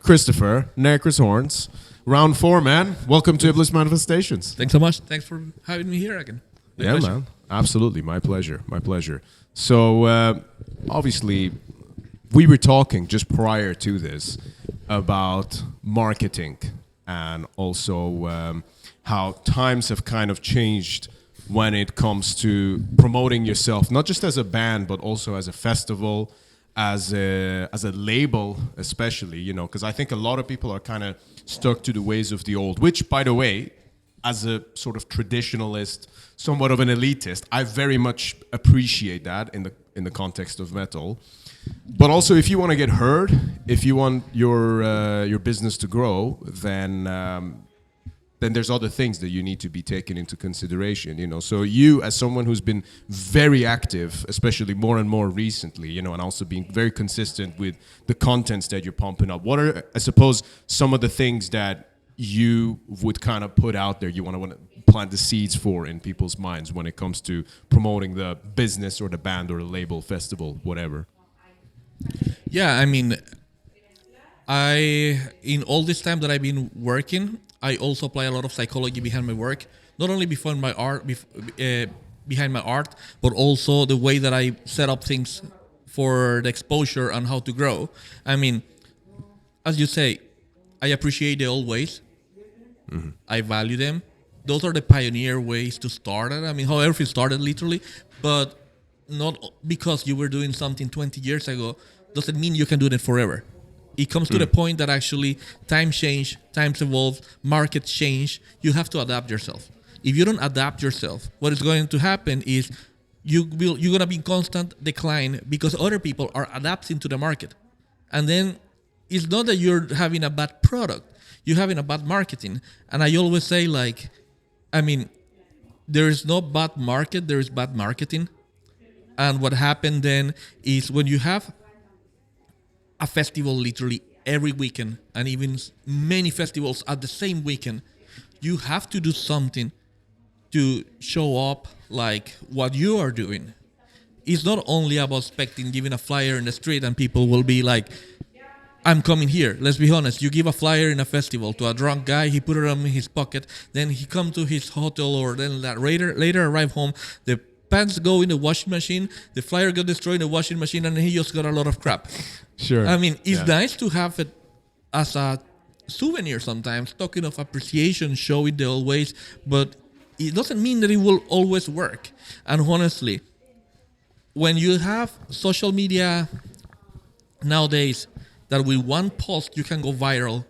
Christopher, NecrosHorns. Round 4, man. Welcome to Iblis Manifestations. Thanks so much. Thanks for having me here again. My pleasure. Man. Absolutely. My pleasure. My pleasure. So, obviously, we were talking just prior to this about marketing and also how times have kind of changed when it comes to promoting yourself, not just as a band, but also as a festival, as a label, especially, you know, because I think a lot of people are kind of stuck to the ways of the old, which, by the way, as a sort of traditionalist, somewhat of an elitist, I very much appreciate that in the context of metal. But also, if you want to get heard, if you want your business to grow, then there's other things that you need to be taken into consideration, you know. So you, as someone who's been very active, especially more and more recently, you know, and also being very consistent with the contents that you're pumping up, what are, I suppose, some of the things that you would kind of put out there, you want to plant the seeds for in people's minds when it comes to promoting the business or the band or the label, festival, whatever? Yeah, I mean, in all this time that I've been working, I also apply a lot of psychology behind my work, not only behind my art, but also the way that I set up things for the exposure and how to grow. I mean, as you say, I appreciate the old ways. Mm-hmm. I value them. Those are the pioneer ways to start it. I mean, how everything started literally, but not because you were doing something 20 years ago doesn't mean you can do it forever. It comes to the point that actually times change, times evolve, markets change. You have to adapt yourself. If you don't adapt yourself, what is going to happen is you're going to be in constant decline because other people are adapting to the market. And then it's not that you're having a bad product. You're having a bad marketing. And I always say, like, I mean, there is no bad market, there is bad marketing. And what happened then is when you have a festival literally every weekend, and even many festivals at the same weekend, you have to do something to show up like what you are doing. It's not only about expecting giving a flyer in the street and people will be like, I'm coming here. Let's be honest. You give a flyer in a festival to a drunk guy, he put it in his pocket, then he come to his hotel or then later arrive home, the pants go in the washing machine, the flyer got destroyed in the washing machine, and he just got a lot of crap. Sure. I mean, it's nice to have it as a souvenir sometimes, talking of appreciation, showing the old ways, but it doesn't mean that it will always work. And honestly, when you have social media nowadays, that with one post you can go viral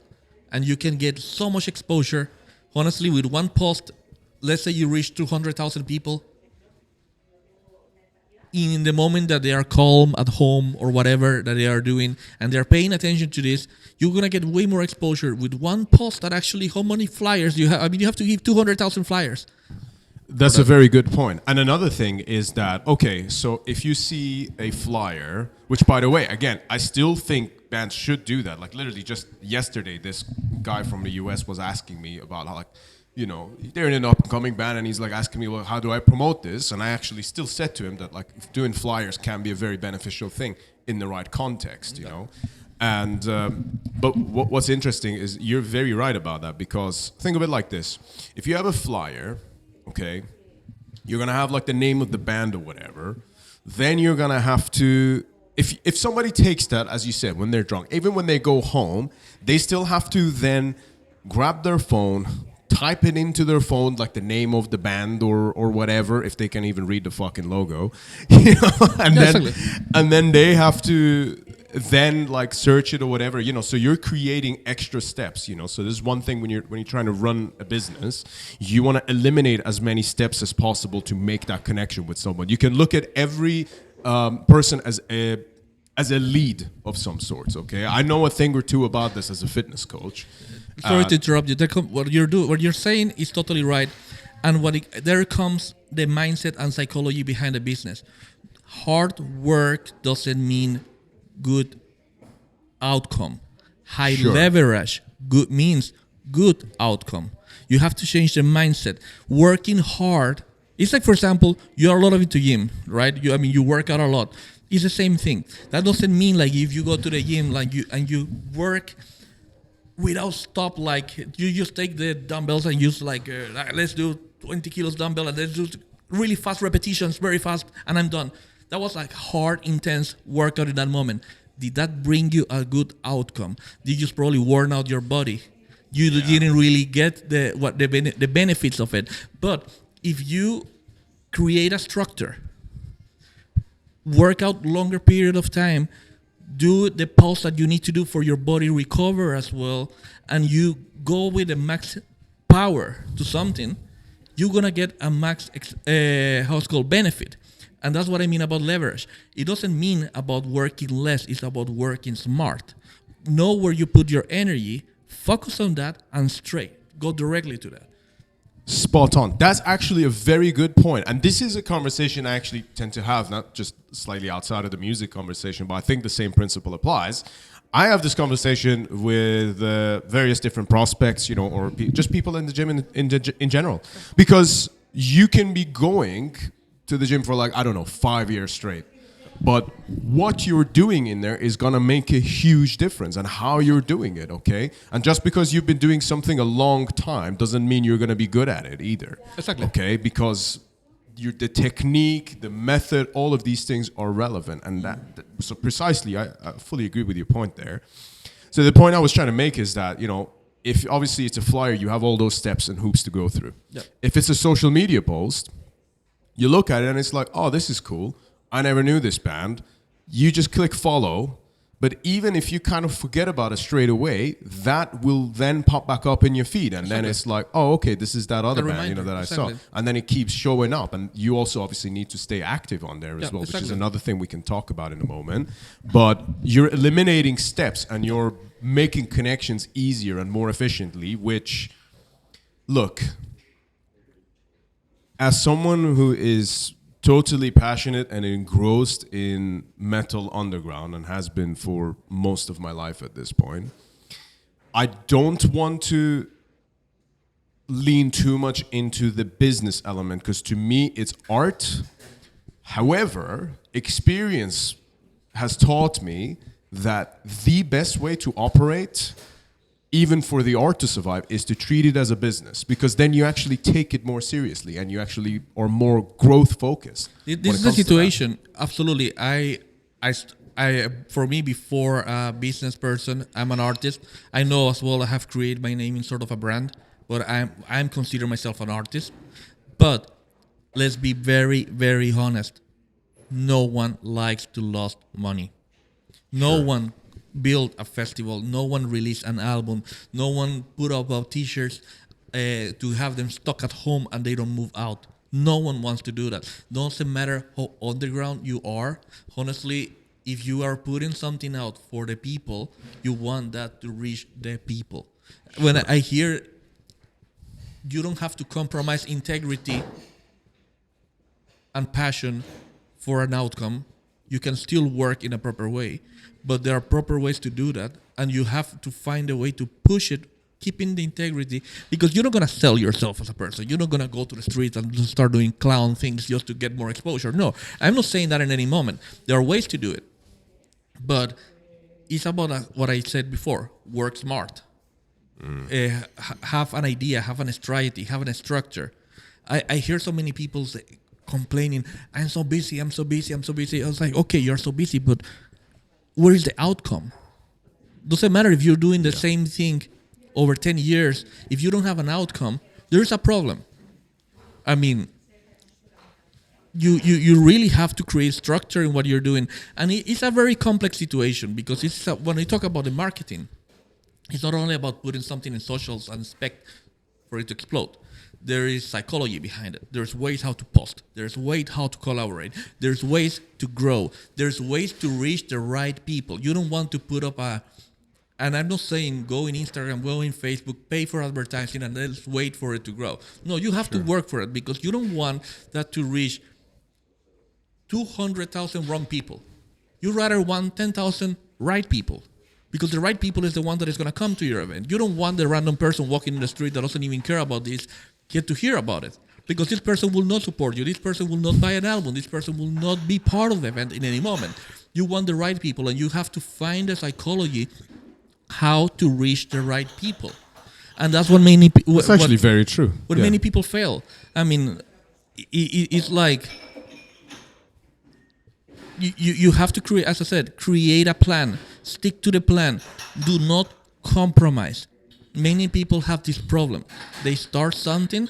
and you can get so much exposure. Honestly, with one post, let's say you reach 200,000 people, in the moment that they are calm at home or whatever that they are doing and they're paying attention to this, you're going to get way more exposure with one post that actually how many flyers you have. I mean, you have to give 200,000 flyers. That's a very good point. And another thing is that, okay, so if you see a flyer, which, by the way, again, I still think bands should do that. Like, literally just yesterday, this guy from the US was asking me about how, like, you know, they're in an up-and-coming band, and he's like asking me, well, how do I promote this? And I actually still said to him that, like, doing flyers can be a very beneficial thing in the right context, you know. And but what's interesting is you're very right about that, because think of it like this: if you have a flyer, okay, you're gonna have like the name of the band or whatever. Then you're gonna have to, if somebody takes that, as you said, when they're drunk, even when they go home, they still have to then grab their phone, type it into their phone, like the name of the band or whatever, if they can even read the fucking logo, you know, and then they have to then like search it or whatever, you know. So you're creating extra steps, you know. So there's one thing when you're trying to run a business, you want to eliminate as many steps as possible to make that connection with someone. You can look at every person as a lead of some sorts. Okay, I know a thing or two about this as a fitness coach. Sorry to interrupt you. What you're saying is totally right, and there comes the mindset and psychology behind the business. Hard work doesn't mean good outcome. High leverage means good outcome. You have to change the mindset. Working hard. It's like, for example, you are a lot of into gym, right? You work out a lot. It's the same thing. That doesn't mean like if you go to the gym like you work without stop. Like you just take the dumbbells and use like let's do 20 kilos dumbbell and let's do really fast repetitions, very fast, and I'm done. That was like hard, intense workout in that moment. Did that bring you a good outcome? Did you just probably worn out your body? You didn't really get the benefits of it. But if you create a structure, work out longer period of time, do the pulse that you need to do for your body recover as well, and you go with the max power to something, you're gonna get a max how it's called benefit. And that's what I mean about leverage. It doesn't mean about working less, it's about working smart. Know where you put your energy, focus on that, and straight. Go directly to that. Spot on. That's actually a very good point. And this is a conversation I actually tend to have, not just slightly outside of the music conversation, but I think the same principle applies. I have this conversation with various different prospects, or just people in the gym in general. Because you can be going to the gym for 5 years straight. But what you're doing in there is going to make a huge difference, and how you're doing it, okay? And just because you've been doing something a long time doesn't mean you're going to be good at it either. Exactly. Okay? Because the technique, the method, all of these things are relevant. And so precisely, I fully agree with your point there. So the point I was trying to make is that, if obviously it's a flyer, you have all those steps and hoops to go through. Yep. If it's a social media post, you look at it and it's like, oh, this is cool. I never knew this band. You just click follow. But even if you kind of forget about it straight away, that will then pop back up in your feed. And then it's like, oh, okay, this is that other band that I saw. And then it keeps showing up. And you also obviously need to stay active on there as well, which is another thing we can talk about in a moment. But you're eliminating steps and you're making connections easier and more efficiently, which, look, as someone who is totally passionate and engrossed in metal underground and has been for most of my life at this point, I don't want to lean too much into the business element, because to me it's art. However, experience has taught me that the best way to operate, even for the art to survive, is to treat it as a business, because then you actually take it more seriously and you actually are more growth focused. This is the situation. Absolutely. I, for me, before a business person, I'm an artist. I know as well I have created my name in sort of a brand, but I'm consider myself an artist. But let's be very, very honest. No one likes to lose money. No one build a festival, no one release an album, no one put up t-shirts to have them stuck at home and they don't move out. No one wants to do that. Doesn't matter how underground you are. Honestly, if you are putting something out for the people, you want that to reach the people. When I hear you don't have to compromise integrity and passion for an outcome, you can still work in a proper way. But there are proper ways to do that, and you have to find a way to push it, keeping the integrity, because you're not going to sell yourself as a person. You're not going to go to the streets and just start doing clown things just to get more exposure. No, I'm not saying that in any moment. There are ways to do it. But it's about what I said before, work smart. Have an idea, have a strategy, have a structure. I hear so many people complaining, I'm so busy. I was like, okay, you're so busy, but where is the outcome? Doesn't matter if you're doing the same thing over 10 years. If you don't have an outcome, there's a problem. I mean, you really have to create structure in what you're doing. And it's a very complex situation, because when we talk about the marketing, it's not only about putting something in socials and expect for it to explode. There is psychology behind it. There's ways how to post. There's ways how to collaborate. There's ways to grow. There's ways to reach the right people. You don't want to put up and I'm not saying go in Instagram, go in Facebook, pay for advertising, and then wait for it to grow. No, you have to work for it, because you don't want that to reach 200,000 wrong people. You rather want 10,000 right people, because the right people is the one that is going to come to your event. You don't want the random person walking in the street that doesn't even care about this get to hear about it, because this person will not support you. This person will not buy an album. This person will not be part of the event in any moment. You want the right people, and you have to find the psychology how to reach the right people, and that's what many It's actually very true. what many people fail. I mean, it's like you have to create, as I said, create a plan, stick to the plan, do not compromise. Many people have this problem. They start something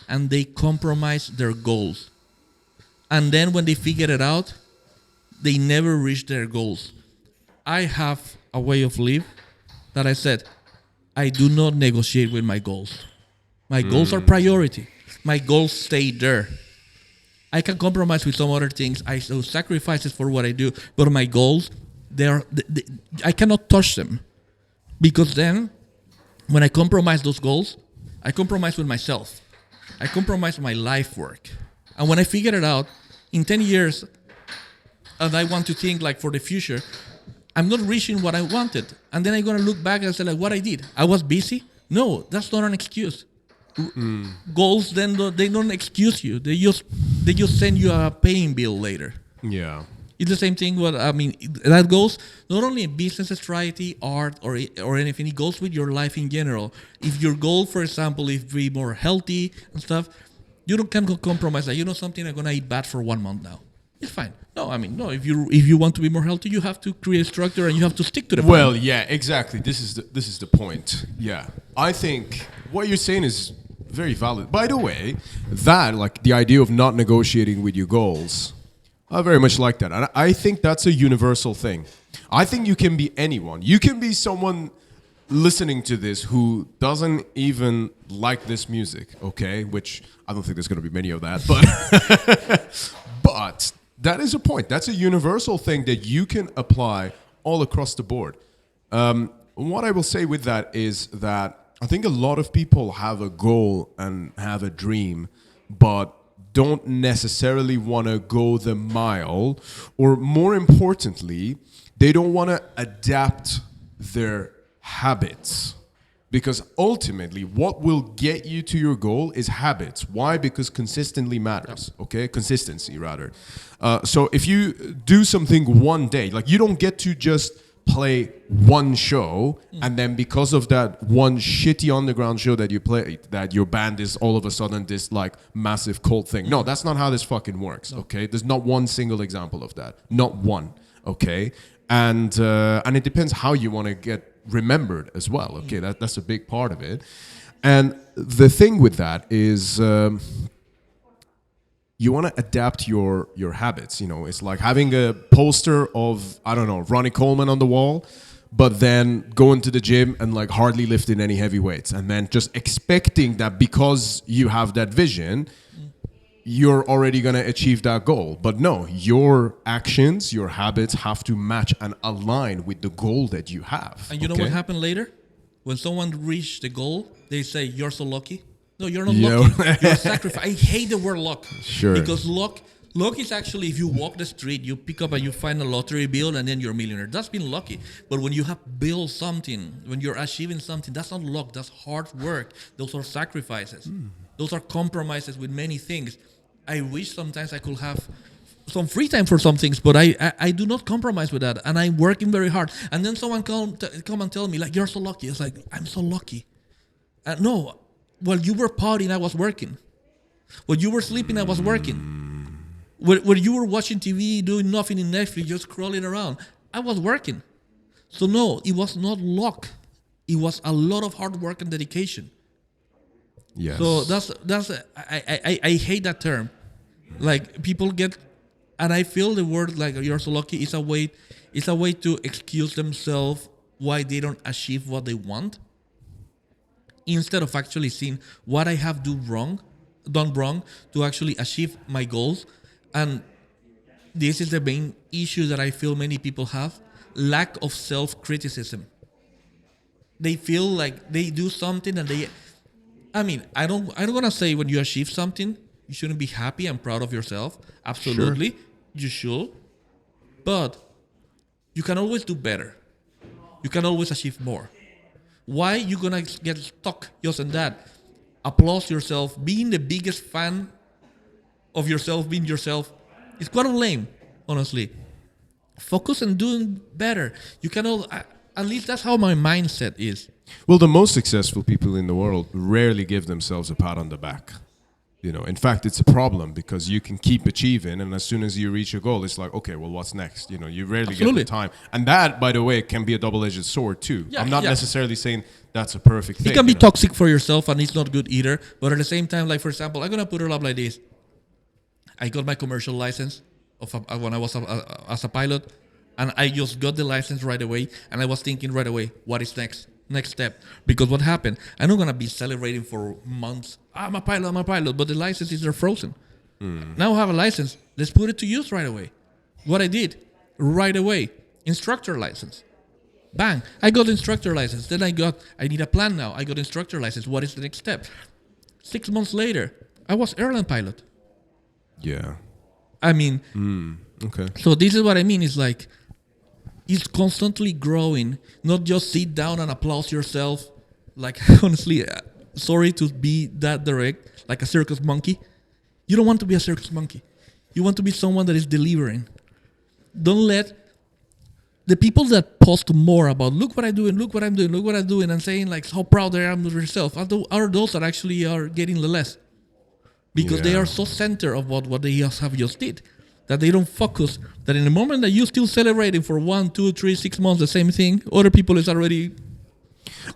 and they compromise their goals. And then when they figure it out, they never reach their goals. I have a way of life that I said, I do not negotiate with my goals. My goals are priority. My goals stay there. I can compromise with some other things. I do sacrifices for what I do, but my goals, I cannot touch them, because then, when I compromise those goals, I compromise with myself. I compromise my life work, and when I figure it out, in 10 years, and I want to think like for the future, I'm not reaching what I wanted, and then I'm gonna look back and say like, what I did. I was busy. No, that's not an excuse. Goals then they don't excuse you. They just send you a paying bill later. Yeah. It's the same thing. What I mean, that goes not only in business, strategy, art, or anything. It goes with your life in general. If your goal, for example, is to be more healthy and stuff, you can compromise that. You know something, I'm gonna eat bad for 1 month now. It's fine. No, I mean, no. If you want to be more healthy, you have to create structure and you have to stick to the plan. Well, yeah, exactly. This is the point. Yeah, I think what you're saying is very valid. By the way, that, like, the idea of not negotiating with your goals, I very much like that. And I think that's a universal thing. I think you can be anyone. You can be someone listening to this who doesn't even like this music, okay? Which I don't think there's going to be many of that, but that is a point. That's a universal thing that you can apply all across the board. What I will say with that is that I think a lot of people have a goal and have a dream, but don't necessarily want to go the mile, or more importantly, they don't want to adapt their habits. Because ultimately, what will get you to your goal is habits. Why? Because consistently matters, okay? Consistency, rather. So if you do something one day, like, you don't get to just play one show and then because of that one shitty underground show that you played, that your band is all of a sudden this like massive cult thing. No, that's not how this fucking works, okay? There's not one single example of that. Not one, okay? And it depends how you want to get remembered as well, okay? That's a big part of it. And the thing with that is you want to adapt your habits. You know, it's like having a poster of, I don't know, Ronnie Coleman on the wall, but then going to the gym and like hardly lifting any heavy weights, and then just expecting that because you have that vision, you're already going to achieve that goal. But no, your actions, your habits have to match and align with the goal that you have. And you know what happened later? When someone reached the goal, they say, "You're so lucky." No, you're not lucky. You're a sacrifice. I hate the word luck. Sure. Because luck is actually, if you walk the street, you pick up and you find a lottery bill and then you're a millionaire. That's been lucky. But when you have built something, when you're achieving something, that's not luck. That's hard work. Those are sacrifices. Those are compromises with many things. I wish sometimes I could have some free time for some things, but I do not compromise with that. And I'm working very hard. And then someone come and tell me, like, "You're so lucky." It's like, I'm so lucky. No. While you were partying, I was working. While you were sleeping, I was working. When you were watching TV, doing nothing in Netflix, just scrolling around, I was working. So no, it was not luck. It was a lot of hard work and dedication. Yes. So I hate that term. Like, people get, and I feel the word like "you're so lucky" is a way to excuse themselves why they don't achieve what they want, instead of actually seeing what I have done wrong to actually achieve my goals. And this is the main issue that I feel many people have: lack of self-criticism. They feel like they do something and I don't want to say when you achieve something, you shouldn't be happy and proud of yourself. Absolutely, sure. You should. But you can always do better. You can always achieve more. Why you gonna get stuck just in that? Applaud yourself. Being the biggest fan of yourself, being yourself, is quite lame, honestly. Focus on doing better. You can At least that's how my mindset is. Well, the most successful people in the world rarely give themselves a pat on the back. In fact, it's a problem because you can keep achieving, and as soon as you reach a goal, it's like, okay, well, what's next? You rarely get the time. And that, by the way, can be a double-edged sword too. Yeah, I'm not necessarily saying that's a perfect thing. It can be toxic for yourself, and it's not good either. But at the same time, like, for example, I'm going to put it up like this. I got my commercial license when I was as a pilot, and I just got the license right away, and I was thinking right away, what is next? Next step. Because what happened, I'm not going to be celebrating for months. I'm a pilot, but the licenses are frozen. Now I have a license. Let's put it to use right away. What I did, right away, instructor license. Bang, I got instructor license. Then I need a plan now. I got instructor license. What is the next step? 6 months later, I was airline pilot. Yeah. I mean, okay. So this is what I mean. It's like, it's constantly growing. Not just sit down and applaud yourself. Like, honestly, sorry to be that direct, like a circus monkey. You don't want to be a circus monkey. You want to be someone that is delivering. Don't let the people that post more about, look what I'm doing, look what I'm doing, look what I'm doing, and saying like how proud I am of yourself, are those that actually are getting the less. Because they are so centered of what they have just did, that they don't focus, that in the moment that you're still celebrating for 1, 2, 3, 6 months the same thing, other people is already.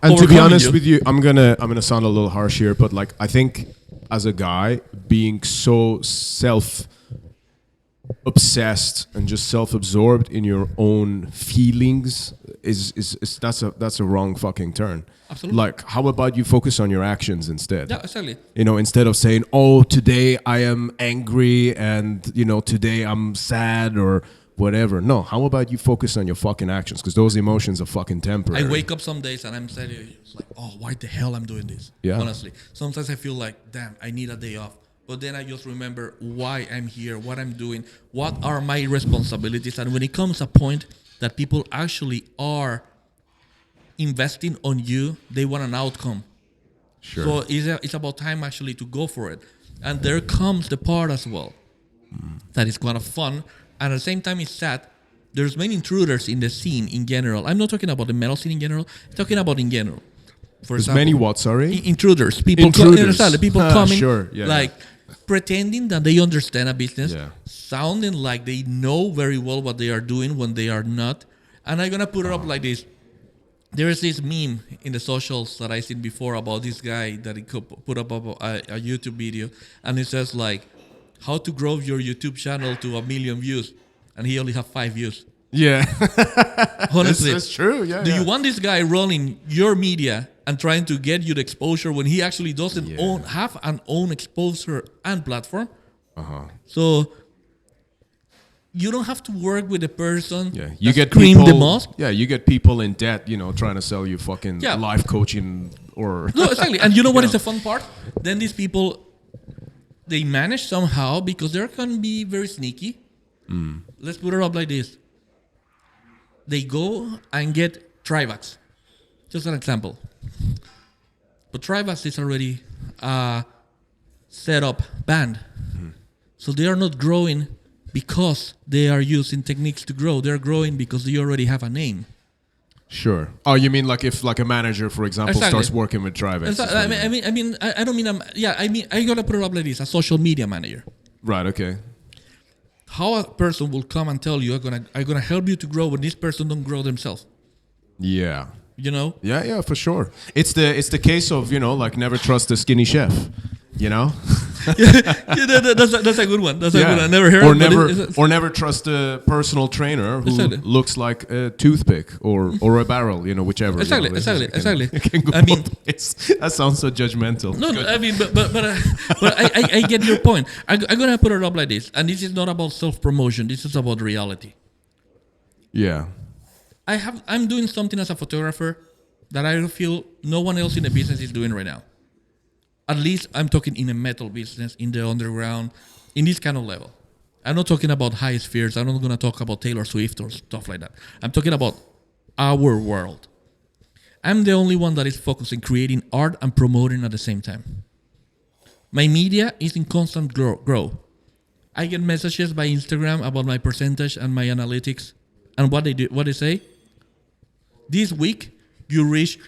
And to be honest with you, I'm gonna sound a little harsh here, but like I think as a guy being so self-obsessed and just self-absorbed in your own feelings is that's a wrong fucking turn. Absolutely. Like, how about you focus on your actions instead? Yeah, exactly. Instead of saying, "Oh, today I am angry," and today I'm sad or whatever. No, how about you focus on your fucking actions? Because those emotions are fucking temporary. I wake up some days and I'm saying, it's like, oh, why the hell I'm doing this? Yeah. Honestly, sometimes I feel like, damn, I need a day off. But then I just remember why I'm here, what I'm doing, what are my responsibilities. And when it comes a point that people actually are investing on you, they want an outcome. Sure. So it's about time actually to go for it. And there comes the part as well that is kind of fun. And at the same time, it's sad. There's many intruders in the scene in general. I'm not talking about the metal scene in general. I'm talking about in general. For There's example, many what, sorry? Intruders. People Intruders. people coming, sure. Yeah, pretending that they understand a business, Yeah. sounding like they know very well what they are doing when they are not. And I'm going to put it up like this. There is this meme in the socials that I seen before about this guy that he could put up a YouTube video. And it says like, how to grow your YouTube channel to 1 million views. And he only have 5 views. Yeah. Honestly. That's true. Yeah. Do you want this guy running your media and trying to get you the exposure when he actually doesn't have an own exposure and platform? So you don't have to work with the person. Yeah, you get cream people. the most. Yeah, you get people in debt, trying to sell you fucking life coaching or. No, exactly. And you know what is the fun part? Then these people, they manage somehow because they can be very sneaky. Let's put it up like this. They go and get Trivax. Just an example. But Trivax is already set up, banned. So they are not growing because they are using techniques to grow. They're growing because they already have a name. Sure. Oh, you mean like if like a manager, for example, starts working with Trivax? I don't mean I gotta put it up like this: a social media manager. Right. Okay. How a person will come and tell you, I'm gonna help you to grow when this person don't grow themselves. Yeah. Yeah, for sure. It's the case of like never trust a skinny chef. That's a good one. That's a good one. I never heard. Or never trust a personal trainer who looks like a toothpick or a barrel. Whichever. Exactly. It can go both ways. That sounds so judgmental. No. I mean, but I get your point. I'm gonna put it up like this, and this is not about self-promotion. This is about reality. Yeah. I'm doing something as a photographer that I feel no one else in the business is doing right now. At least I'm talking in a metal business, in the underground, in this kind of level. I'm not talking about high spheres. I'm not going to talk about Taylor Swift or stuff like that. I'm talking about our world. I'm the only one that is focused on creating art and promoting at the same time. My media is in constant grow. I get messages by Instagram about my percentage and my analytics. And what they say, This week, you reach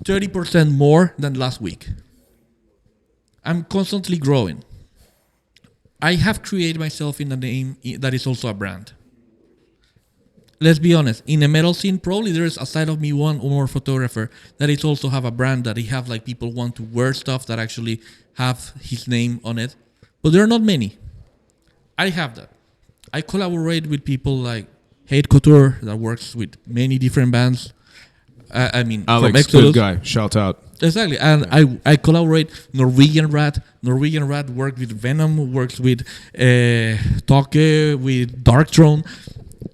30% more than last week. I'm constantly growing. I have created myself in a name that is also a brand. Let's be honest. In the metal scene, probably there's a side of me, one or more photographer, that is also have a brand that he have like people want to wear stuff that actually have his name on it. But there are not many. I have that. I collaborate with people like Hate Couture that works with many different bands. Alex, from Exodus, good guy. Shout out. Exactly, and I collaborate. Norwegian Rat works with Venom, works with Toke, with Dark Throne,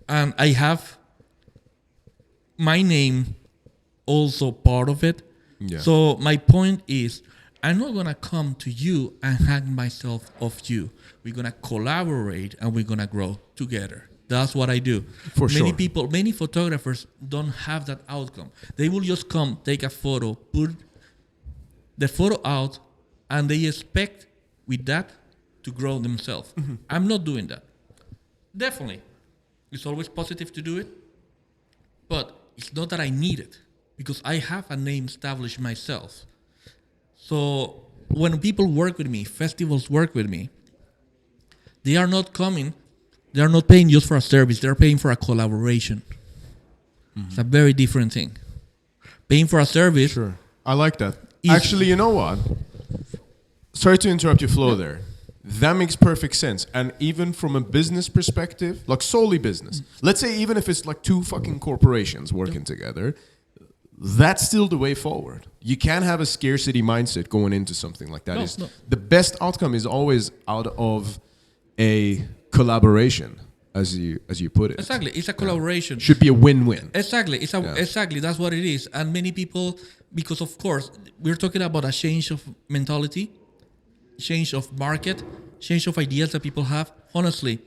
and I have my name also part of it. Yeah. So my point is, I'm not gonna come to you and hang myself off you. We're gonna collaborate and we're gonna grow together. That's what I do. For sure. Many photographers don't have that outcome. They will just come, take a photo, put the photo out, and they expect with that to grow themselves. Mm-hmm. I'm not doing that. Definitely. It's always positive to do it, but it's not that I need it because I have a name established myself. So when people work with me, festivals work with me, they are not coming, they are not paying just for a service, they're paying for a collaboration. Mm-hmm. It's a very different thing. Paying for a service. Sure. I like that. Actually, you know what? Sorry to interrupt your flow there. That makes perfect sense. And even from a business perspective, like solely business, let's say even if it's like two fucking corporations working together, that's still the way forward. You can't have a scarcity mindset going into something like that. The best outcome is always out of a collaboration, as you put it. Exactly, it's a collaboration. Should be a win-win. Exactly, exactly. That's what it is. And many people, because of course we're talking about a change of mentality, change of market, change of ideas that people have. Honestly,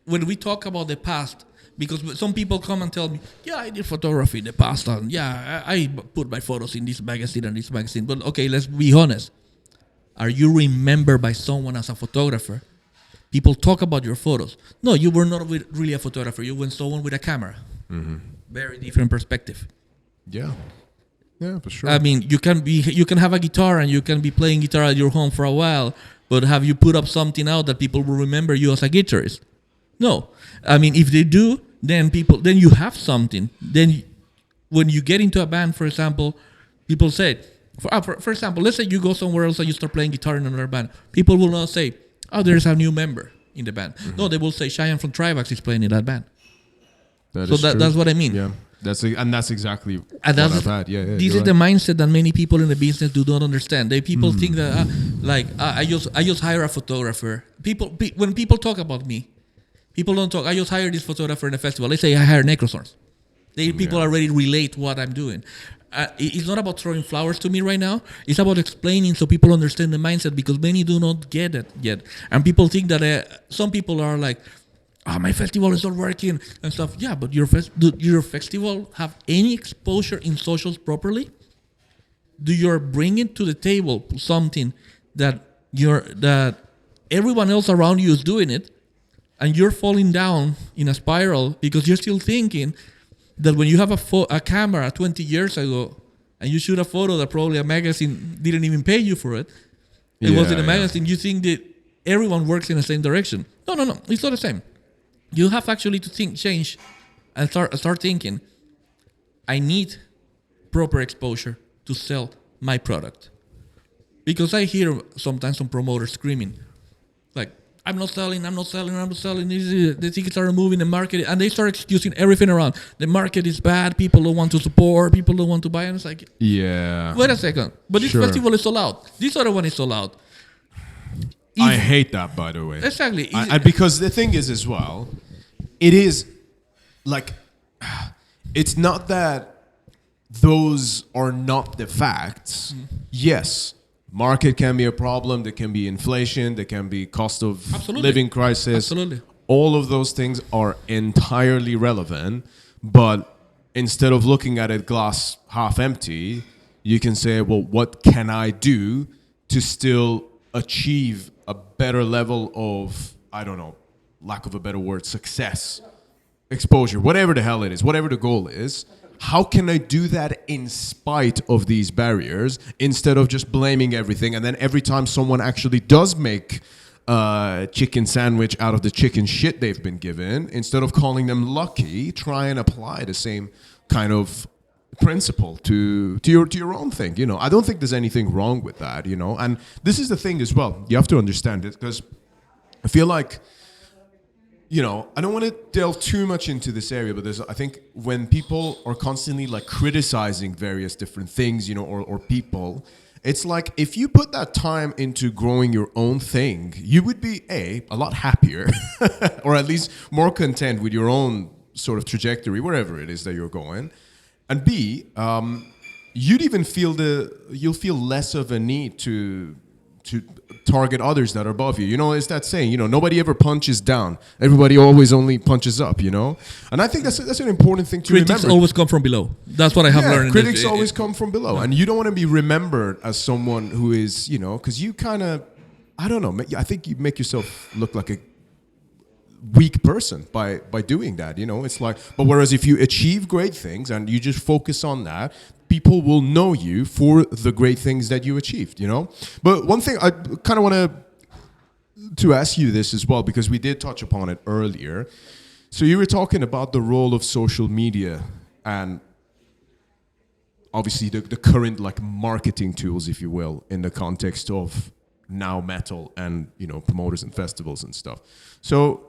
when we talk about the past, because some people come and tell me, yeah, I did photography in the past, and yeah, I put my photos in this magazine and this magazine. But okay, let's be honest. Are you remembered by someone as a photographer? People talk about your photos. No, you were not really a photographer. You were someone with a camera. Mm-hmm. Very different perspective. Yeah. Yeah, for sure. I mean, you can have a guitar and you can be playing guitar at your home for a while, but have you put up something out that people will remember you as a guitarist? No. I mean, if they do, then you have something. Then when you get into a band, for example, people say, for example, let's say you go somewhere else and you start playing guitar in another band. People will not say, oh, there's a new member in the band. Mm-hmm. No, they will say Cheyenne from Trivax is playing in that band. That's what I mean. Yeah. That's exactly what I've had. Yeah, this is the mindset that many people in the business do not understand. People think that I just hire a photographer. When people talk about me, people don't talk. I just hired this photographer in a festival. Let's say I hire NecrosHorns. People already relate what I'm doing. It's not about throwing flowers to me right now. It's about explaining so people understand the mindset, because many do not get it yet. And people think that some people are like, my festival is not working and stuff. Yeah, but your festival have any exposure in socials properly? Do you bring it to the table something that everyone else around you is doing it, and you're falling down in a spiral because you're still thinking that when you have a camera 20 years ago and you shoot a photo that probably a magazine didn't even pay you for it, it was in a magazine, you think that everyone works in the same direction. No, it's not the same. You have actually to change and start thinking, I need proper exposure to sell my product. Because I hear sometimes some promoters screaming, like, I'm not selling. The tickets are moving, the market, and they start excusing everything around. The market is bad, people don't want to support, people don't want to buy, and it's like, yeah. Wait a second, but this festival is sold out. This other one is sold out. I hate that, by the way. Exactly. Because the thing is as well, it is like, it's not that those are not the facts. Yes, market can be a problem. There can be inflation. There can be cost of living crisis. Absolutely. All of those things are entirely relevant. But instead of looking at it glass half empty, you can say, well, what can I do to still achieve a better level of, I don't know, lack of a better word, success, exposure, whatever the hell it is, whatever the goal is. how can I do that in spite of these barriers instead of just blaming everything? And then every time someone actually does make a chicken sandwich out of the chicken shit they've been given, instead of calling them lucky, try and apply the same kind of principle to your own thing. You know, I don't think there's anything wrong with that, you know. And this is the thing as well. You have to understand it, because I feel like, you know, I don't want to delve too much into this area, but I think when people are constantly like criticizing various different things, you know, or people, it's like if you put that time into growing your own thing, you would be a lot happier or at least more content with your own sort of trajectory, wherever it is that you're going. And B, you'll feel less of a need to target others that are above you. You know, it's that saying, you know, nobody ever punches down. Everybody always only punches up, you know? And I think that's an important thing to remember. Critics always come from below. That's what I have learned. Critics always come from below. And you don't want to be remembered as someone who is, you know, because you kind of, I don't know, I think you make yourself look like a weak person by doing that, you know? It's like, but whereas if you achieve great things and you just focus on that, people will know you for the great things that you achieved, you know? But one thing I kind of want to ask you this as well, because we did touch upon it earlier. So you were talking about the role of social media and obviously the current like marketing tools, if you will, in the context of now metal and, you know, promoters and festivals and stuff. So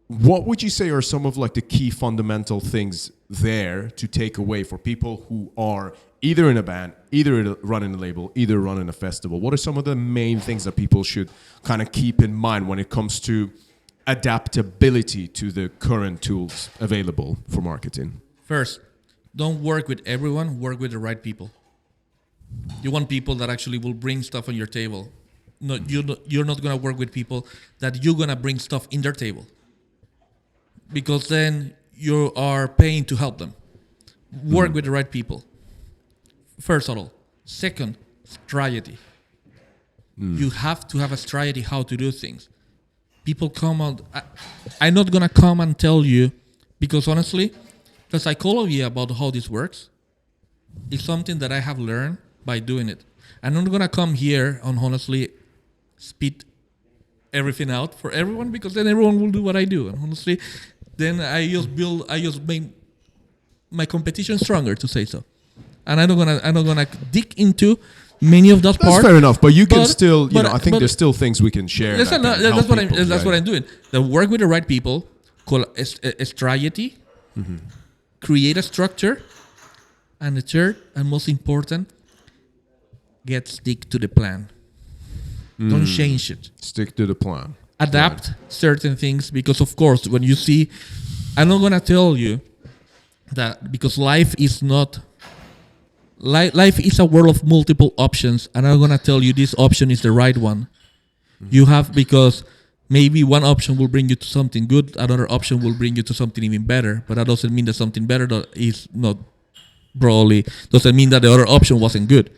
what would you say are some of like the key fundamental things there to take away for people who are either in a band, either running a label, either running a festival? What are some of the main things that people should kind of keep in mind when it comes to adaptability to the current tools available for marketing? First, don't work with everyone, work with the right people. You want people that actually will bring stuff on your table. No, you're not going to work with people that you're going to bring stuff in their table, because then you are paying to help them. Work with the right people, first of all. Second, strategy. You have to have a strategy how to do things. People come out. I'm not going to come and tell you, because honestly, the psychology about how this works is something that I have learned by doing it. I'm not going to come here and honestly spit everything out for everyone, because then everyone will do what I do. And honestly, then I just make my competition stronger, to say so. And I'm not gonna dig into many of those parts. That's fair enough, but you can still, I think there's still things we can share. That's what I'm doing. The work with the right people, a strategy, create a structure, and the third and most important, stick to the plan. Don't change it. Stick to the plan. Adapt certain things, because of course when you see, I'm not gonna tell you that, because life is a world of multiple options, and I'm gonna tell you this option is the right one. You have, because maybe one option will bring you to something good, another option will bring you to something even better, but that doesn't mean that something better is not, probably doesn't mean that the other option wasn't good.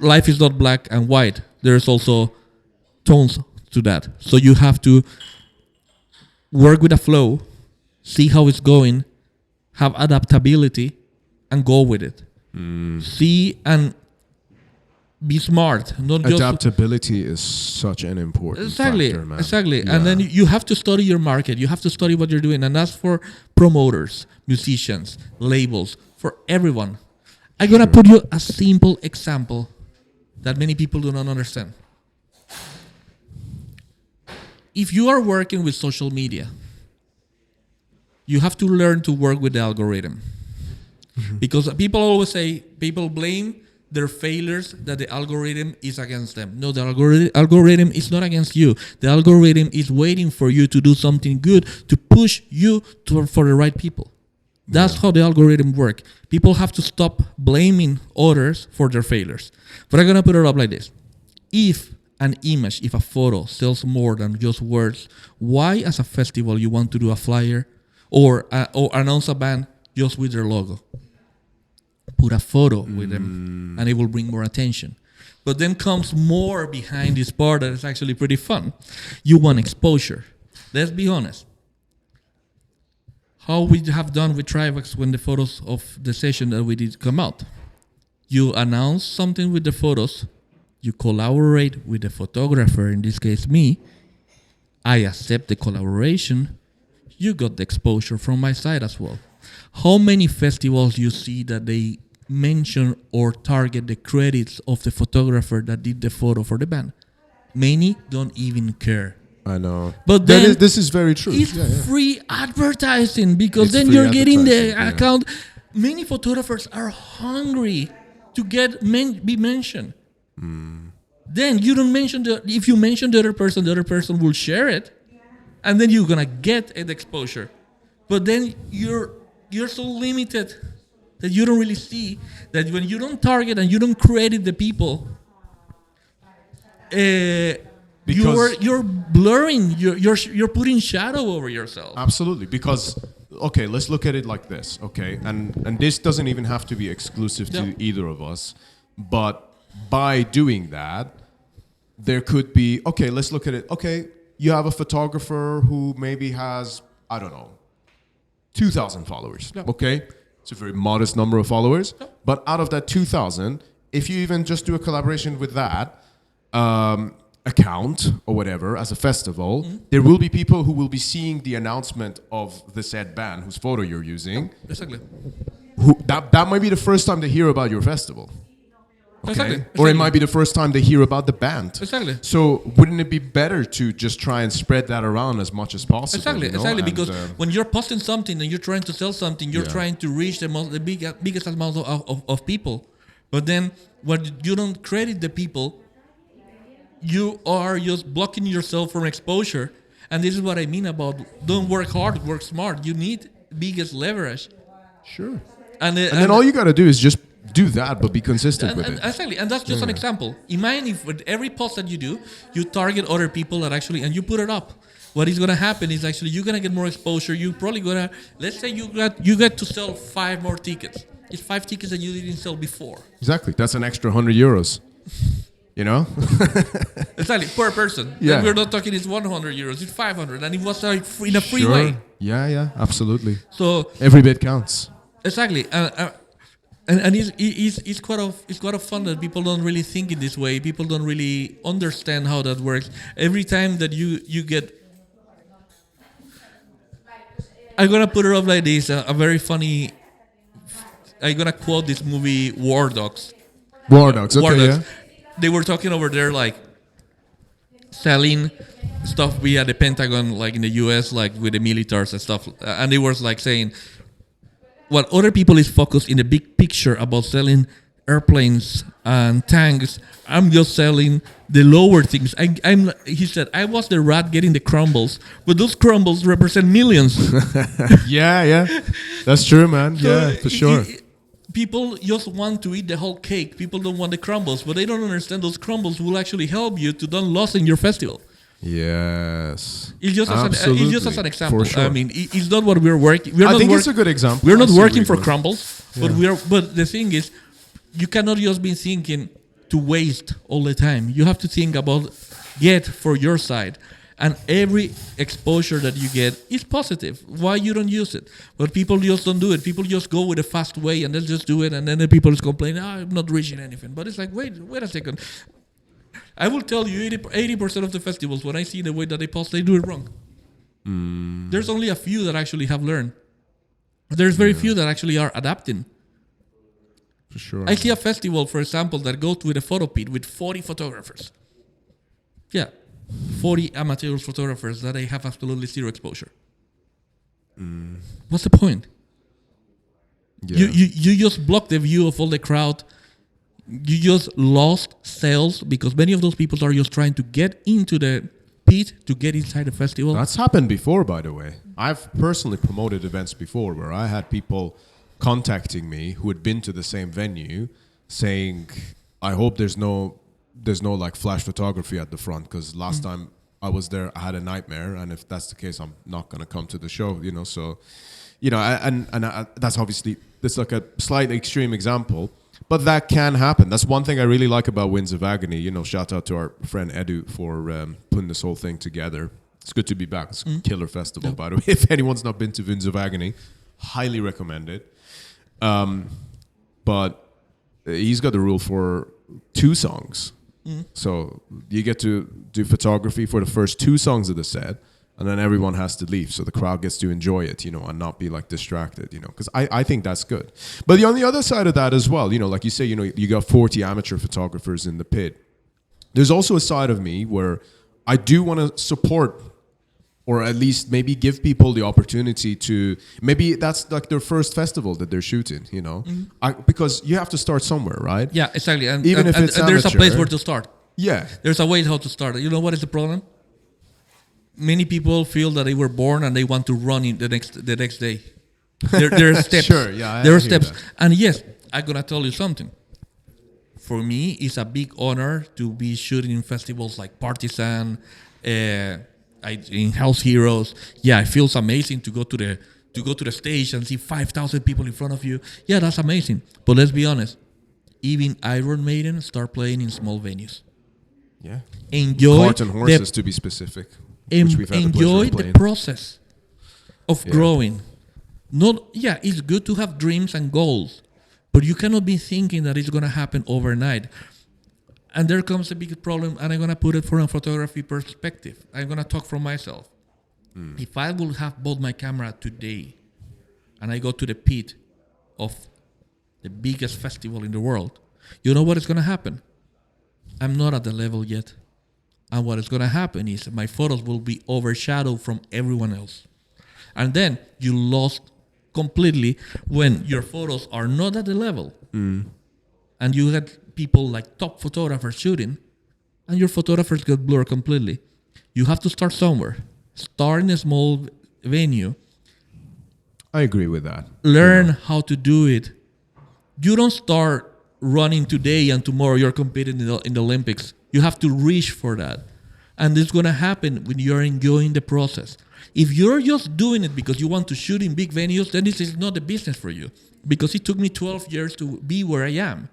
Life is not black and white. There's also tones to that. So you have to work with the flow, see how it's going, have adaptability, and go with it. See and be smart. Not just adaptability is such an important factor, man. Exactly. Yeah. And then you have to study your market. You have to study what you're doing. And that's for promoters, musicians, labels, for everyone. I'm going to put you a simple example that many people do not understand. If you are working with social media, you have to learn to work with the algorithm. Because people blame their failures that the algorithm is against them. No, the algorithm is not against you. The algorithm is waiting for you to do something good to push you for the right people. That's how the algorithm works. People have to stop blaming others for their failures. But I'm going to put it up like this. If a photo sells more than just words, why as a festival you want to do a flyer or announce a band just with their logo? Put a photo with them and it will bring more attention. But then comes more behind this part that is actually pretty fun. You want exposure. Let's be honest. how we have done with Trivax when the photos of the session that we did come out. You announce something with the photos, you collaborate with the photographer, in this case me, I accept the collaboration, you got the exposure from my side as well. How many festivals you see that they mention or target the credits of the photographer that did the photo for the band? Many don't even care. I know. But then this is very true. It's free advertising because then free you're getting the advertising, account. Many photographers are hungry to be mentioned. Then you don't mention if you mention the other person will share it, and then you're gonna get an exposure. But then you're so limited that you don't really see that when you don't target and you don't credit the people, you're blurring, you're putting shadow over yourself. Absolutely, because okay, let's look at it like this, okay, and this doesn't even have to be exclusive to either of us, but by doing that, there could be, okay, let's look at it, okay, you have a photographer who maybe has, I don't know, 2,000 followers, okay, it's a very modest number of followers, but out of that 2,000, if you even just do a collaboration with that account or whatever as a festival, there will be people who will be seeing the announcement of the said band whose photo you're using. Exactly. That might be the first time they hear about your festival. Okay? Exactly. Or it might be the first time they hear about the band. Exactly. So wouldn't it be better to just try and spread that around as much as possible? Exactly, you know? exactly. And, because when you're posting something and you're trying to sell something, you're trying to reach the biggest amount of people. But then when you don't credit the people, you are just blocking yourself from exposure. And this is what I mean about don't work hard, work smart. You need biggest leverage. Sure. And then all you got to do is just do that, but be consistent with it. Exactly, and that's just an example. Imagine if with every post that you do, you target other people that actually, and you put it up. What is going to happen is actually you're going to get more exposure. You're probably going to, let's say you get to sell 5 more tickets. It's 5 tickets that you didn't sell before. Exactly, that's an extra €100. You know? Exactly, per person. Yeah. Then we're not talking it's 100 euros, it's 500, and it was like in a free way. Yeah, absolutely. So every bit counts. Exactly, and it's quite of fun that people don't really think in this way. People don't really understand how that works. Every time that you get, I'm gonna put it up like this. A very funny. I'm gonna quote this movie War Dogs. War Dogs. Okay, yeah. They were talking over there like selling stuff via the Pentagon, like in the U.S., like with the militaries and stuff, and they were like saying. What other people is focused in the big picture about selling airplanes and tanks. I'm just selling the lower things. He said, I was the rat getting the crumbles, but those crumbles represent millions. Yeah. That's true, man. So for sure. People just want to eat the whole cake. People don't want the crumbles, but they don't understand those crumbles will actually help you to don't lose in your festival. Yes. It's just as an example. For sure. I mean, it's not what we're working. I think it's a good example. We're not working for crumbles, but the thing is, you cannot just be thinking to waste all the time. You have to think about get for your side, and every exposure that you get is positive. Why you don't use it? But people just don't do it. People just go with a fast way and then just do it, and then the people is complaining, I'm not reaching anything. But it's like, wait a second. I will tell you 80% of the festivals, when I see the way that they post, they do it wrong. There's only a few that actually have learned. There's very few that actually are adapting. For sure. I see a festival, for example, that goes with a photo pit with 40 photographers. Yeah, 40 amateur photographers that they have absolutely zero exposure. What's the point? Yeah. You just block the view of all the crowd. You just lost sales because many of those people are just trying to get into the pit to get inside the festival. That's happened before, by the way. I've personally promoted events before where I had people contacting me who had been to the same venue saying, I hope there's no like flash photography at the front because last time I was there, I had a nightmare. And if that's the case, I'm not going to come to the show, you know. So, you know, and that's obviously, that's like a slightly extreme example. But that can happen. That's one thing I really like about Winds of Agony. You know, shout out to our friend Edu for putting this whole thing together. It's good to be back. It's a killer festival, by the way. If anyone's not been to Winds of Agony, highly recommend it. But he's got the rule for 2 songs. So you get to do photography for the first 2 songs of the set, and then everyone has to leave. So the crowd gets to enjoy it, and not be like distracted, because I think that's good. But on the other side of that as well, like you say, you got 40 amateur photographers in the pit. There's also a side of me where I do want to support, or at least maybe give people the opportunity to, maybe that's like their first festival that they're shooting, because you have to start somewhere, right? Yeah, exactly. And even if it's there's a amateur, place where to start. Yeah. There's a way how to start. You know what is the problem? Many people feel that they were born and they want to run in the next day. There are steps. Sure, yeah. There are steps. That. And yes, I'm going to tell you something. For me, it's a big honor to be shooting in festivals like Partisan, in House Heroes. Yeah, it feels amazing to go to the stage and see 5,000 people in front of you. Yeah, that's amazing. But let's be honest. Even Iron Maiden start playing in small venues. Yeah. Enjoy Cart and horses, to be specific. Enjoy the process of growing. It's good to have dreams and goals, but you cannot be thinking that it's going to happen overnight. And there comes a big problem, and I'm going to put it from a photography perspective. I'm going to talk from myself. If I will have bought my camera today, and I go to the pit of the biggest festival in the world, you know what is going to happen? I'm not at the level yet. And what is going to happen is my photos will be overshadowed from everyone else. And then you lost completely when your photos are not at the level. And you had people like top photographers shooting, and your photographers got blurred completely. You have to start somewhere. Start in a small venue. I agree with that. Learn how to do it. You don't start running today and tomorrow you're competing in the Olympics. You have to reach for that. And it's going to happen when you're enjoying the process. If you're just doing it because you want to shoot in big venues, then this is not the business for you. Because it took me 12 years to be where I am.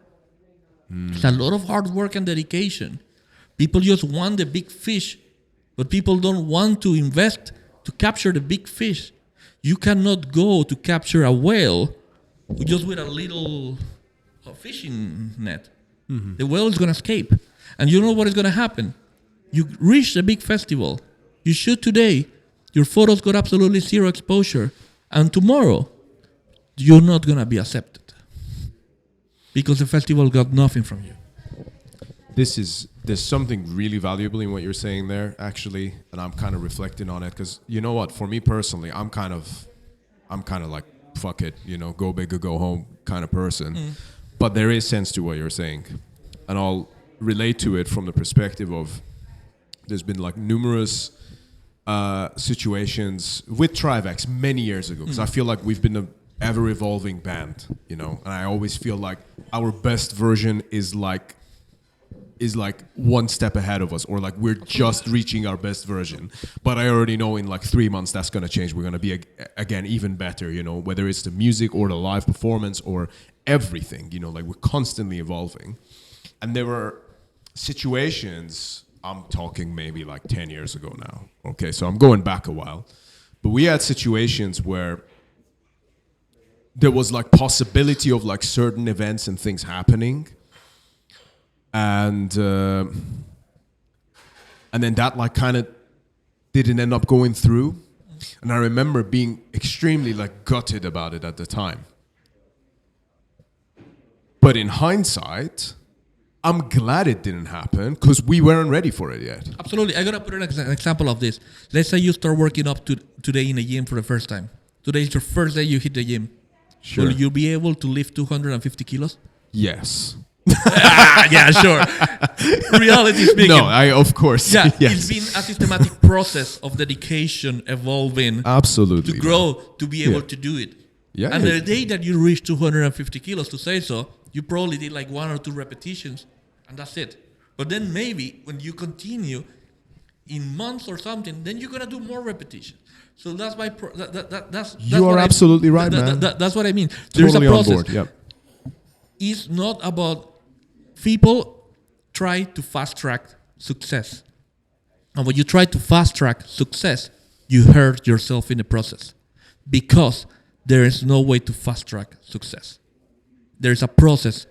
It's a lot of hard work and dedication. People just want the big fish, but people don't want to invest to capture the big fish. You cannot go to capture a whale just with a little fishing net. The whale is going to escape. And you know what is going to happen? You reach a big festival. You shoot today. Your photos got absolutely 0 exposure. And tomorrow, you're not going to be accepted. Because the festival got nothing from you. There's something really valuable in what you're saying there, actually. And I'm kind of reflecting on it. Because you know what? For me personally, I'm kind of like, fuck it, go big or go home kind of person. But there is sense to what you're saying. And I'll relate to it from the perspective of there's been like numerous situations with Trivex many years ago, because I feel like we've been an ever-evolving band, and I always feel like our best version is like one step ahead of us, or like we're just reaching our best version. But I already know in like 3 months that's going to change. We're going to be again even better, whether it's the music or the live performance or everything, like we're constantly evolving. And there were situations, I'm talking maybe like 10 years ago now. Okay, so I'm going back a while. But we had situations where there was like possibility of like certain events and things happening. And then that like kind of didn't end up going through. And I remember being extremely like gutted about it at the time. But in hindsight, I'm glad it didn't happen because we weren't ready for it yet. Absolutely. I'm going to put an example of this. Let's say you start working up today in a gym for the first time. Today is your first day you hit the gym. Sure. Will you be able to lift 250 kilos? Yes. Yeah, sure. Reality speaking. No, of course. Yeah, yes. It's been a systematic process of dedication, evolving. Absolutely. To grow, to be able to do it. Yeah. And the day that you reach 250 kilos, to say so, you probably did like 1 or 2 repetitions, and that's it. But then maybe when you continue in months or something, then you're gonna do more repetitions. So that's why that's you are absolutely right, man. That's what I mean. Totally There's a process. On board. Yep. It's not about people try to fast track success. And when you try to fast track success, you hurt yourself in the process, because there is no way to fast track success. There is a process.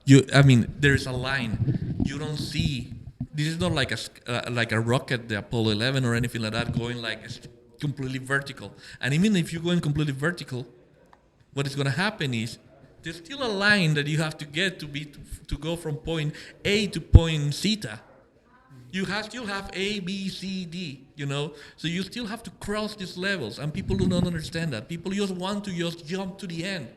There is a line. You don't see. This is not like a rocket, the Apollo 11 or anything like that, going like completely vertical. And even if you're going completely vertical, what is going to happen is there's still a line that you have to get to go from point A to point theta. You still have A, B, C, D, So you still have to cross these levels, and people do not understand that. People just want to just jump to the end.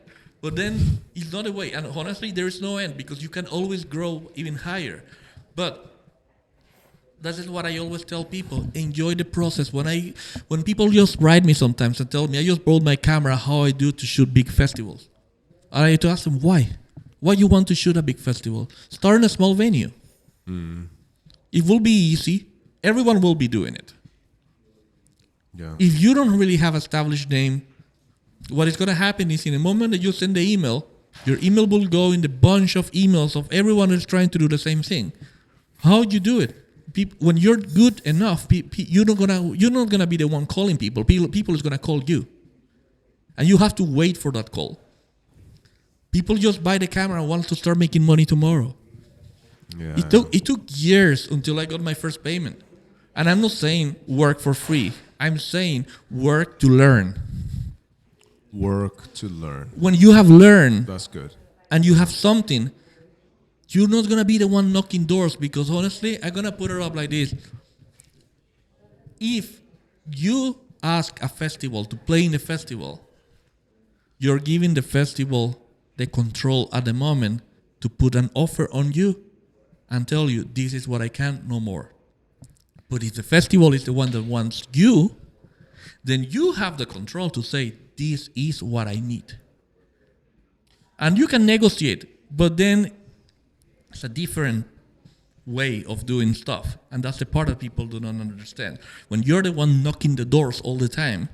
But then it's not a way. And honestly, there is no end, because you can always grow even higher. But that is what I always tell people. Enjoy the process. When people just write me sometimes and tell me, I just brought my camera, how I do to shoot big festivals. I have to ask them, why? Why you want to shoot a big festival? Start in a small venue. It will be easy. Everyone will be doing it. Yeah. If you don't really have established name, what is going to happen is in the moment that you send the email, your email will go in the bunch of emails of everyone who's trying to do the same thing. How do you do it? When you're good enough, you're not gonna be the one calling people. People is gonna call you, and you have to wait for that call. People just buy the camera and want to start making money tomorrow. Yeah. It took years until I got my first payment. And I'm not saying work for free. I'm saying work to learn. Work to learn. When you have learned, That's good. and you have something, you're not going to be the one knocking doors, because honestly, I'm going to put it up like this. If you ask a festival to play in the festival, you're giving the festival the control at the moment to put an offer on you and tell you, this is what I can, no more. But if the festival is the one that wants you, then you have the control to say, this is what I need. And you can negotiate, but then it's a different way of doing stuff. And that's the part that people do not understand. When you're the one knocking the doors all the time,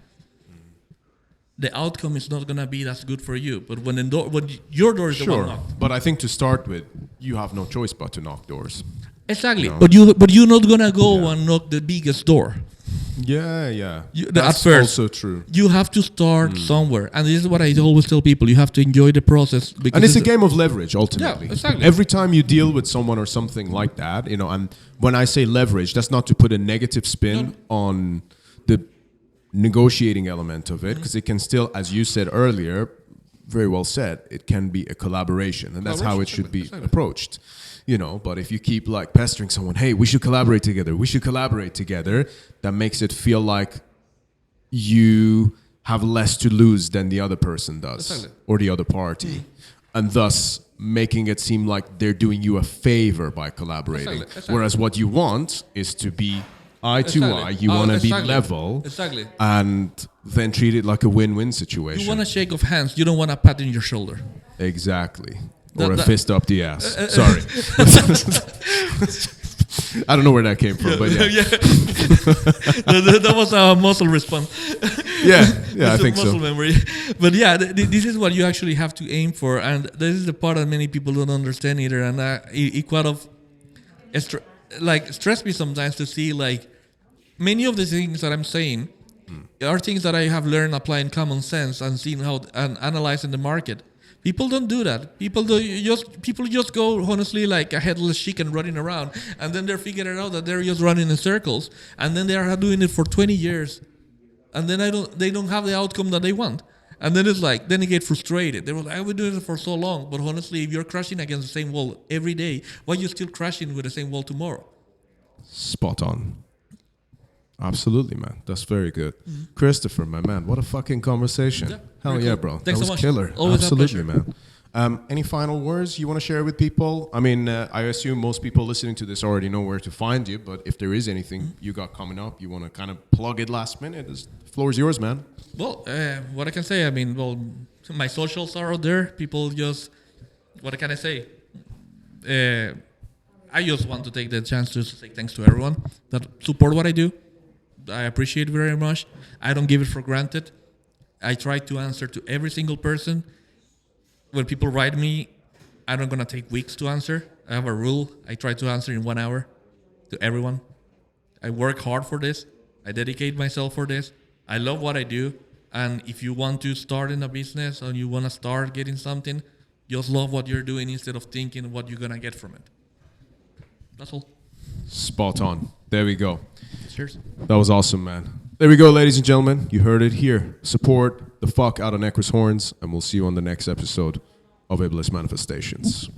the outcome is not going to be as good for you. But when your door is the one knocked. But I think to start with, you have no choice but to knock doors. Exactly. But you're not going to go and knock the biggest door. Yeah. That's at first, also true. You have to start somewhere. And this is what I always tell people. You have to enjoy the process. Because And it's a game of leverage, ultimately. Yeah, exactly. Every time you deal with someone or something like that, and when I say leverage, that's not to put a negative spin on the negotiating element of it, because it can still, as you said earlier, very well said, it can be a collaboration, and that's how it should be approached. But if you keep like pestering someone, hey, we should collaborate together, that makes it feel like you have less to lose than the other person does, or the other party, and thus making it seem like they're doing you a favor by collaborating. Whereas what you want is to be eye to eye. You want to be level, and then treat it like a win-win situation. You want a shake of hands. You don't want a pat on your shoulder. Exactly. Or a fist up the ass. Sorry. I don't know where that came from, but yeah. That was a muscle response. Yeah, I think muscle so. Memory. But yeah, this is what you actually have to aim for, and this is the part that many people don't understand either. And it kind of stress me sometimes to see like many of the things that I'm saying are things that I have learned applying common sense and seeing how and analyzing the market. People don't do that. People just go honestly like a headless chicken running around, and then they're figuring out that they're just running in circles, and then they are doing it for 20 years, and then they don't have the outcome that they want, and then it's like then they get frustrated. They were like, I've been doing it for so long, but honestly, if you're crashing against the same wall every day, why are you still crashing with the same wall tomorrow? Spot on. Absolutely, man. That's very good. Christopher, my man, what a fucking conversation. Yeah, hell yeah, bro. Thanks that was so much. killer. Always Absolutely, man. Any final words you want to share with people? I mean, I assume most people listening to this already know where to find you, but if there is anything you got coming up, you want to kind of plug it last minute, the floor is yours, man. Well, what I can say, my socials are out there. People just, what can I say? I just want to take the chance to say thanks to everyone that support what I do. I appreciate it very much. I don't give it for granted. I try to answer to every single person. When people write me, I'm not going to take weeks to answer. I have a rule. I try to answer in 1 hour to everyone. I work hard for this. I dedicate myself for this. I love what I do. And if you want to start in a business or you want to start getting something, just love what you're doing instead of thinking what you're going to get from it. That's all. Spot on. There we go. Cheers. That was awesome, man. There we go, ladies and gentlemen. You heard it here. Support the fuck out of NecrosHorns, and we'll see you on the next episode of Iblis Manifestations.